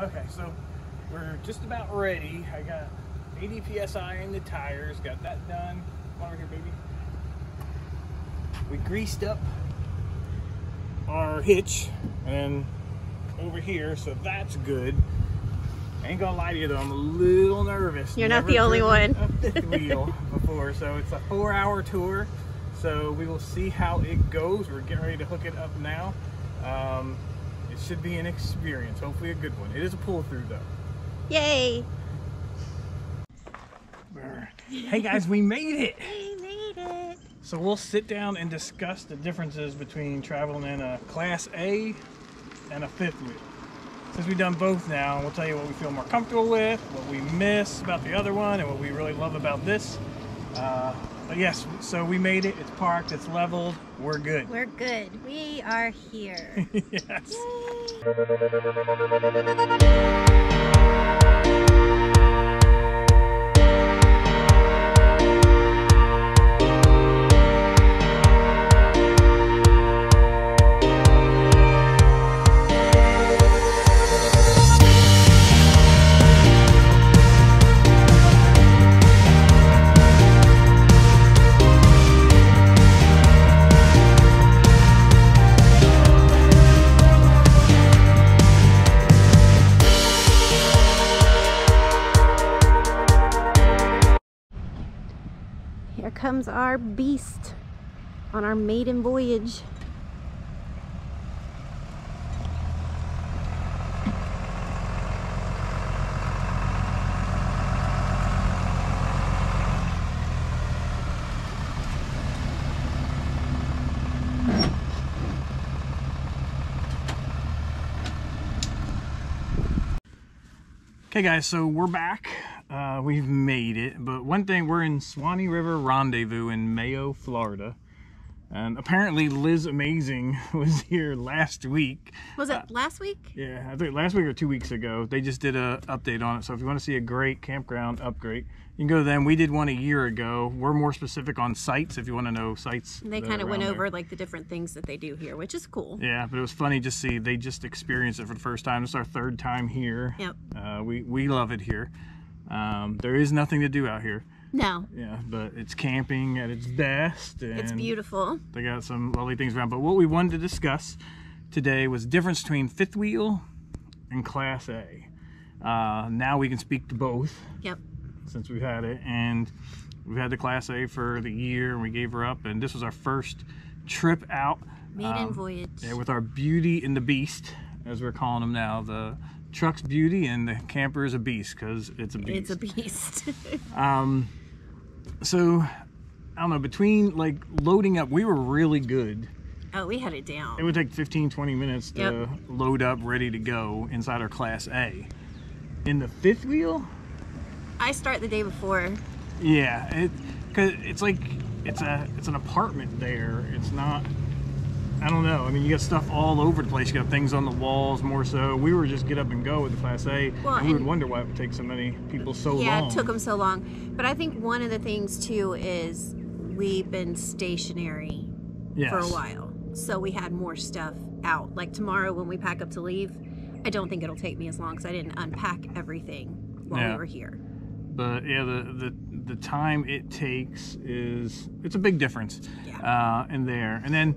Okay, so we're just about ready. I got 80 PSI in the tires, got that done. Come over here, baby. We greased up our hitch and over here, so that's good. I ain't gonna lie to you though, I'm a little nervous. You're not the only one. A fifth wheel before, so it's a 4-hour tour. So we will see how it goes. We're getting ready to hook it up now. It should be an experience, hopefully a good one. It is a pull through though. Yay! Hey guys, we made it! We made it! So we'll sit down and discuss the differences between traveling in a Class A and a fifth wheel. Since we've done both now, we'll tell you what we feel more comfortable with, what we miss about the other one, and what we really love about this. But yes, so we made it. It's parked, it's leveled, we're good. We're good. We are here. Yes. Here comes our beast on our maiden voyage. Okay guys, so we're back. We've made it, but one thing, we're in Swanee River Rendezvous in Mayo, Florida. And apparently Liz Amazing was here last week. Was it last week? Yeah, I think last week or 2 weeks ago. They just did a update on it. So if you want to see a great campground upgrade, you can go to them. We did one a year ago. We're more specific on sites if you want to know sites. They kind of went over like the different things that they do here, which is cool. Yeah, but it was funny to see they just experienced it for the first time. It's our 3rd time here. Yep. We love it here. There is nothing to do out here. No. Yeah, but it's camping at its best. And it's beautiful. They got some lovely things around. But what we wanted to discuss today was the difference between fifth wheel and Class A. Now we can speak to both. Yep. Since we've had it, and we've had the Class A for the year, and we gave her up, and this was our first trip out. Maiden voyage. Yeah, with our Beauty and the Beast, as we're calling them now. The truck's Beauty and the camper is a beast because it's a beast. It's a beast. So I don't know, between like loading up, we were really good. Oh, we had it down. It would take 15-20 minutes to load up, ready to go inside our Class A. In the fifth wheel, I start the day before. Yeah, cause it's like it's an apartment there. It's not. I don't know. I mean, you got stuff all over the place. You got things on the walls more so. We were just get up and go with the Class A, well, and we would wonder why it would take so many people so long. Yeah, it took them so long. But I think one of the things too is we've been stationary for a while, so we had more stuff out. Like tomorrow when we pack up to leave, I don't think it'll take me as long because I didn't unpack everything while we were here. But yeah, the time it takes it's a big difference in there. And then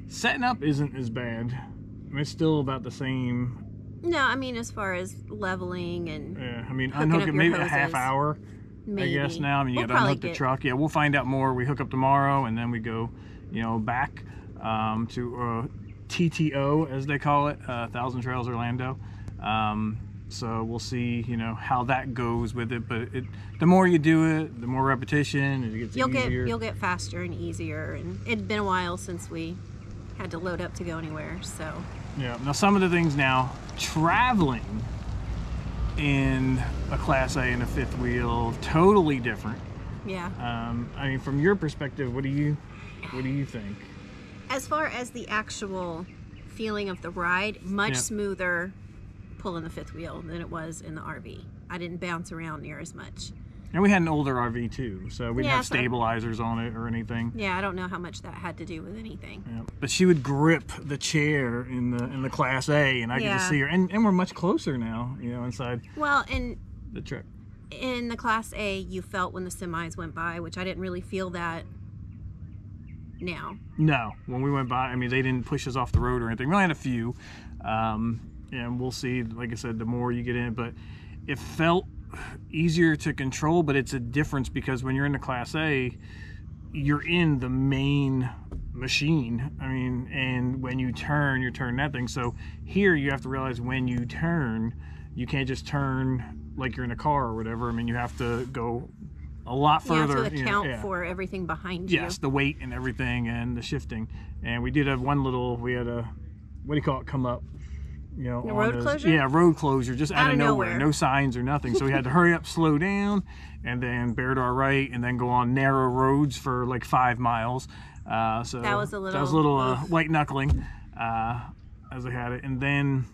setting up isn't as bad. I mean, it's still about the same. No, I mean as far as leveling and I mean unhook it maybe a half hour. Maybe. I guess now. I mean, you got to unhook the truck. Yeah, we'll find out more. We hook up tomorrow, and then we go, back to TTO as they call it, Thousand Trails Orlando. So we'll see, how that goes with it. But the more you do it, the more repetition, it gets easier. You'll get faster and easier. And it'd been a while since we had to load up to go anywhere. So yeah. Now some of the things now traveling in a Class A and a fifth wheel, totally different. Yeah. I mean, from your perspective, what do you think? As far as the actual feeling of the ride, much smoother pulling the fifth wheel than it was in the RV. I didn't bounce around near as much. And we had an older RV too, so we didn't have stabilizers on it or anything. Yeah, I don't know how much that had to do with anything. Yeah. But she would grip the chair in the Class A, and I could just see her. And we're much closer now, you know, inside. Well, and the truck. In the Class A, you felt when the semis went by, which I didn't really feel that now. No, when we went by, I mean, they didn't push us off the road or anything. We only had a few, and we'll see. Like I said, the more you get in, but it felt easier to control. But it's a difference because when you're in the Class A, you're in the main machine. I mean, and when you turn that thing. So here you have to realize when you turn, you can't just turn like you're in a car or whatever. I mean, you have to go a lot further. You have to account for everything behind you. Yes, the weight and everything and the shifting. And we did have we had a, what do you call it, come up, you know, road closure? Yeah, road closure, just out of nowhere. No signs or nothing. So we had to hurry up, slow down, and then bear to our right, and then go on narrow roads for like 5 miles. So that was a little white knuckling as I had it. And then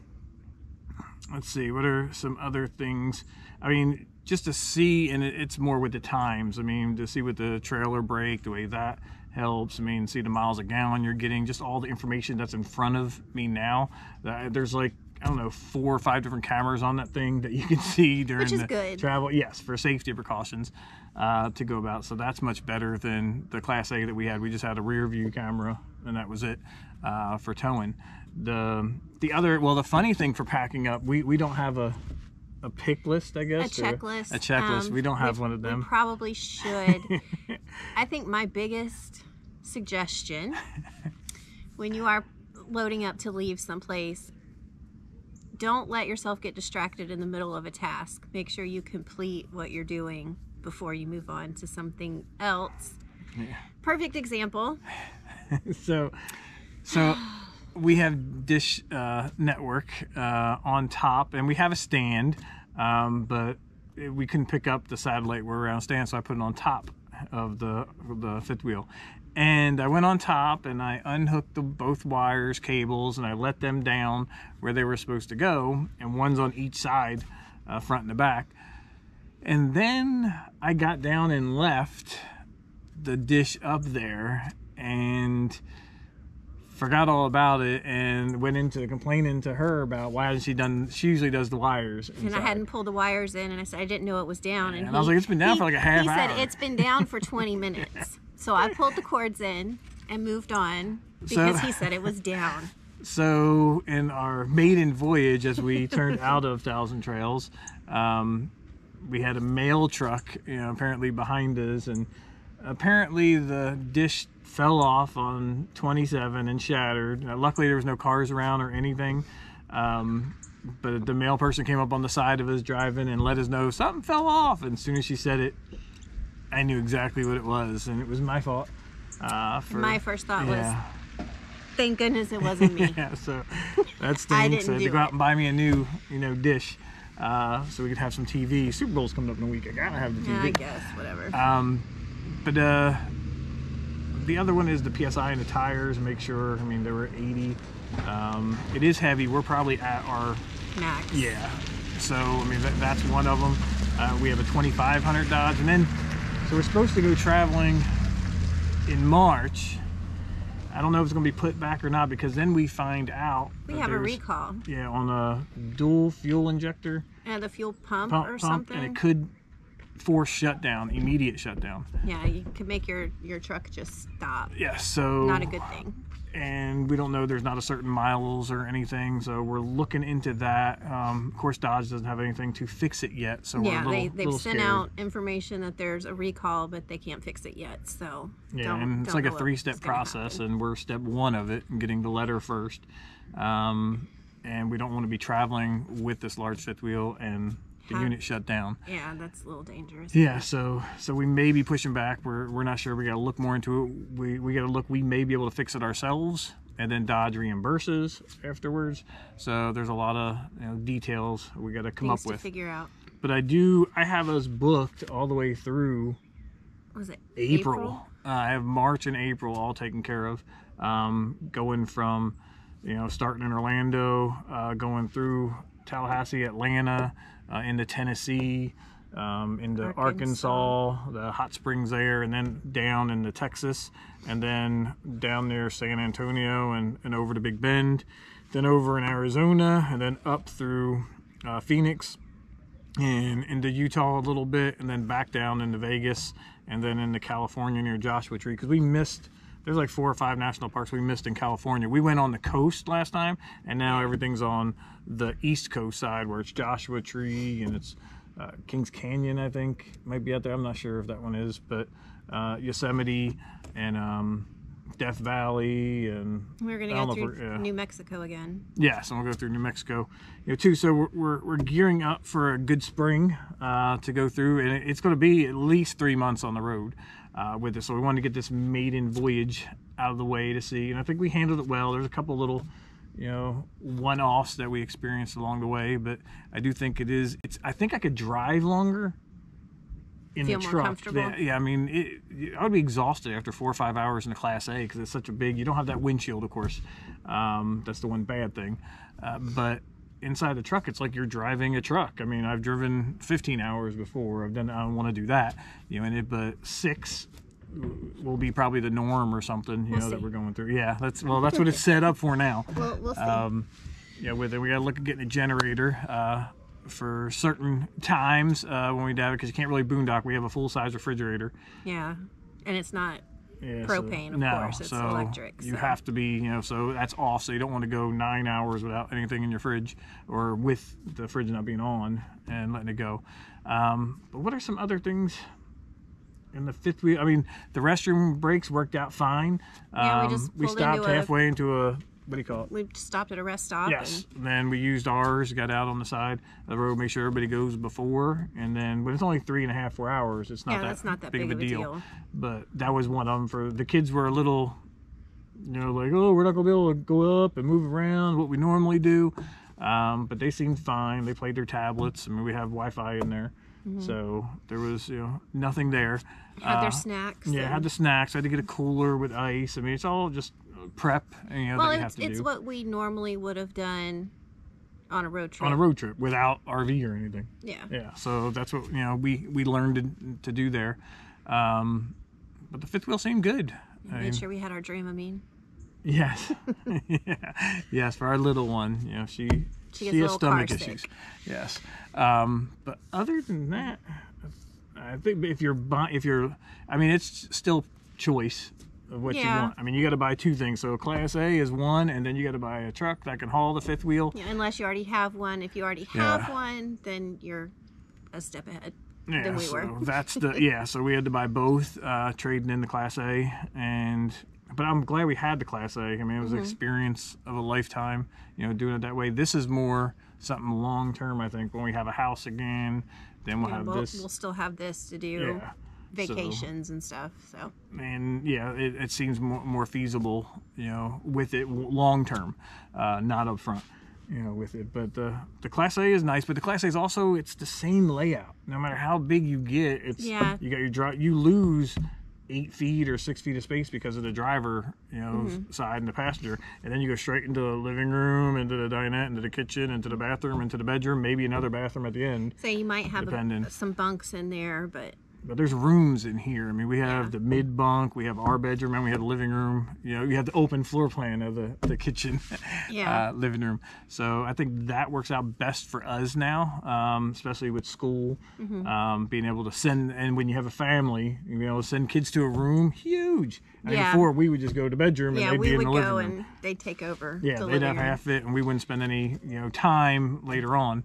let's see, what are some other things? I mean, just to see, and it's more with the times. I mean, to see with the trailer brake, the way that helps. I mean, see the miles a gallon you're getting, just all the information that's in front of me now. There's like, I don't know, 4 or 5 different cameras on that thing that you can see during the travel. Yes, for safety precautions to go about. So that's much better than the Class A that we had. We just had a rear view camera, and that was it for towing. The funny thing for packing up, we don't have a pick list, I guess. A checklist. A checklist. We don't have one of them. We probably should. I think my biggest suggestion when you are loading up to leave someplace, don't let yourself get distracted in the middle of a task. Make sure you complete what you're doing before you move on to something else. Yeah. Perfect example. So we have Dish Network on top, and we have a stand, but we couldn't pick up the satellite where we're on a stand, so I put it on top of the fifth wheel. And I went on top and I unhooked both wires, cables, and I let them down where they were supposed to go, and one's on each side, front and the back. And then I got down and left the dish up there and forgot all about it, and went into complaining to her about why hasn't she done. She usually does the wires inside. And I hadn't pulled the wires in, and I said I didn't know it was down. And I was like, it's been down for like a half hour. He said it's been down for 20 minutes. So I pulled the cords in and moved on because he said it was down. So in our maiden voyage, as we turned out of Thousand Trails, we had a mail truck, apparently behind us, and apparently the dish fell off on 27 and shattered. Luckily there was no cars around or anything, but the mail person came up on the side of us driving and let us know something fell off, and as soon as she said it, I knew exactly what it was, and it was my fault. My first thought was, thank goodness it wasn't me. Yeah, so that stinks. So I had to go out and buy me a new dish, so we could have some TV. Super Bowl's coming up in a week. I gotta have the TV. Yeah, I guess, whatever. But the other one is the PSI and the tires, and make sure, I mean, they were 80. It is heavy. We're probably at our max. Yeah. So, I mean, that's one of them. We have a 2500 Dodge, and then, so we're supposed to go traveling in March. I don't know if it's going to be put back or not, because then we find out we have a recall. Yeah, on a dual fuel injector. And the fuel pump or something. And it could force shutdown, immediate shutdown. Yeah, you could make your truck just stop. Yeah, so not a good thing. And we don't know, there's not a certain miles or anything, so we're looking into that. Of course, Dodge doesn't have anything to fix it yet, so yeah, we're they've sent out information that there's a recall, but they can't fix it yet. So yeah, and it's like a 3-step process, and we're step 1 of it, and getting the letter first. And we don't want to be traveling with this large fifth wheel and the unit shut down. Yeah, that's a little dangerous. Yeah, so we may be pushing back. We're not sure. We got to look more into it. We got to look. We may be able to fix it ourselves, and then Dodge reimburses afterwards. So there's a lot of details we got to come up with. To figure out. But I have us booked all the way through. Was it April? I have March and April all taken care of. Going from starting in Orlando, going through Tallahassee, Atlanta, into Tennessee, into Arkansas, the hot springs there, and then down into Texas, and then down near San Antonio and over to Big Bend, then over in Arizona, and then up through Phoenix and into Utah a little bit, and then back down into Vegas, and then into California near Joshua Tree, because we missed, there's like 4 or 5 national parks we missed in California. We went on the coast last time, and now everything's on the East Coast side, where it's Joshua Tree and it's Kings Canyon, I think, might be out there. I'm not sure if that one is, but Yosemite and Death Valley, and we're gonna go through New Mexico again. Yes, and we'll go through New Mexico, too. So we're gearing up for a good spring to go through, and it's going to be at least 3 months on the road with this. So we wanted to get this Maiden Voyage out of the way to see, and I think we handled it well. There's a couple little one-offs that we experienced along the way, but I do think I think I could drive longer in the truck. More comfortable? Yeah, I mean, I would be exhausted after 4 or 5 hours in a Class A, because it's such a big, you don't have that windshield, of course. That's the one bad thing. But inside the truck, it's like you're driving a truck. I mean, I've driven 15 hours before. I don't want to do that, but 6 will be probably the norm or something, that we're going through. Yeah, that's what it's set up for now. We'll see. With it, we got to look at getting a generator for certain times when we have it, because you can't really boondock. We have a full-size refrigerator. Yeah, and it's not propane, of course. It's electric. You have to be, so that's off. So you don't want to go 9 hours without anything in your fridge, or with the fridge not being on and letting it go. But what are some other things? In the fifth wheel, I mean, the restroom breaks worked out fine. Yeah, we stopped halfway into a, what do you call it? We stopped at a rest stop. Yes, and then we used ours, got out on the side of the road, make sure everybody goes before, and then, but it's only 3.5, 4 hours. It's not that's not that big of a deal. But that was one of them. For the kids were a little, like, oh, we're not gonna be able to go up and move around what we normally do. But they seemed fine. They played their tablets. I mean, we have Wi-Fi in there. So there was, nothing there. Had their snacks. Yeah, had the snacks. I had to get a cooler with ice. I mean, it's all just prep, that you have to do. It's what we normally would have done on a road trip. On a road trip without RV or anything. Yeah. Yeah. So that's what we learned to do there. But the fifth wheel seemed good. Made sure we had our Dramamine. Yes. Yeah. Yes, for our little one. She has stomach issues. Yes. But other than that, I think I mean, it's still choice of what you want. I mean, you got to buy 2 things. So Class A is one, and then you got to buy a truck that can haul the fifth wheel. Yeah, unless you already have one. If you already have one, then you're a step ahead than we were. That's so we had to buy both, trading in the Class A, but I'm glad we had the Class A. I mean, it was an experience of a lifetime, doing it that way. This is more something long term, I think. When we have a house again, then we'll have this. We'll still have this to do vacations and stuff. So. And it seems more feasible, with it long term, not up front, with it. But the Class A is nice, but the Class A is also, it's the same layout. No matter how big you get, it's you got your drive. You lose 8 feet or 6 feet of space because of the driver, side and the passenger, and then you go straight into the living room, into the dinette, into the kitchen, into the bathroom, into the bedroom, maybe another bathroom at the end. So you might have some bunks in there, but there's rooms in here. I mean, we have the mid bunk, we have our bedroom, and we have the living room. You have the open floor plan of the kitchen, living room. So I think that works out best for us now, especially with school, being able to send, and when you have a family, being able to send kids to a room, huge. I mean, before we would just go to the bedroom and they'd be in the living room. Yeah, we would go and they'd take over. Yeah, they'd have half it, and we wouldn't spend any time later on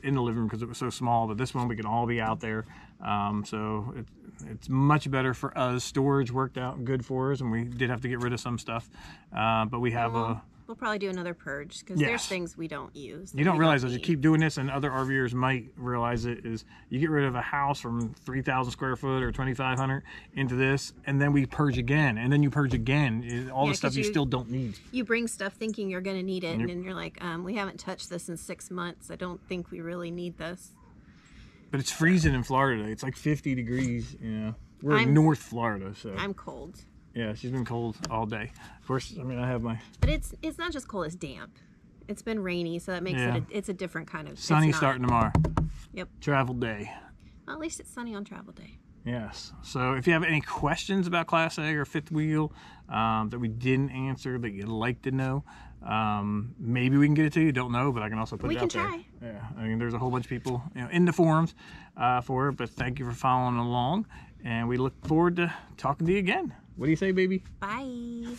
in the living room because it was so small. But this one we can all be out there. So it's much better for us. Storage worked out good for us, and we did have to get rid of some stuff. But we have we'll probably do another purge because there's things we don't use. You don't realize as you keep doing this, and other RVers might realize it, is you get rid of a house from 3,000 square foot or 2,500 into this, and then we purge again, and then you purge again. All the stuff you still don't need. You bring stuff thinking you're going to need it, and then you're like, we haven't touched this in 6 months. I don't think we really need this. But it's freezing in Florida today. It's like 50 degrees. We're in North Florida, so I'm cold. Yeah, she's been cold all day. Of course, I mean, I have my. But it's not just cold; it's damp. It's been rainy, so that makes it's a different kind of... Sunny starting tomorrow. Yep. Travel day. Well, at least it's sunny on travel day. Yes. So if you have any questions about Class A or fifth wheel that we didn't answer that you'd like to know, maybe we can get it to you. Don't know, but I can also put it out there. We can try. Yeah. I mean, there's a whole bunch of people in the forums for it, but thank you for following along, and we look forward to talking to you again. What do you say, baby? Bye.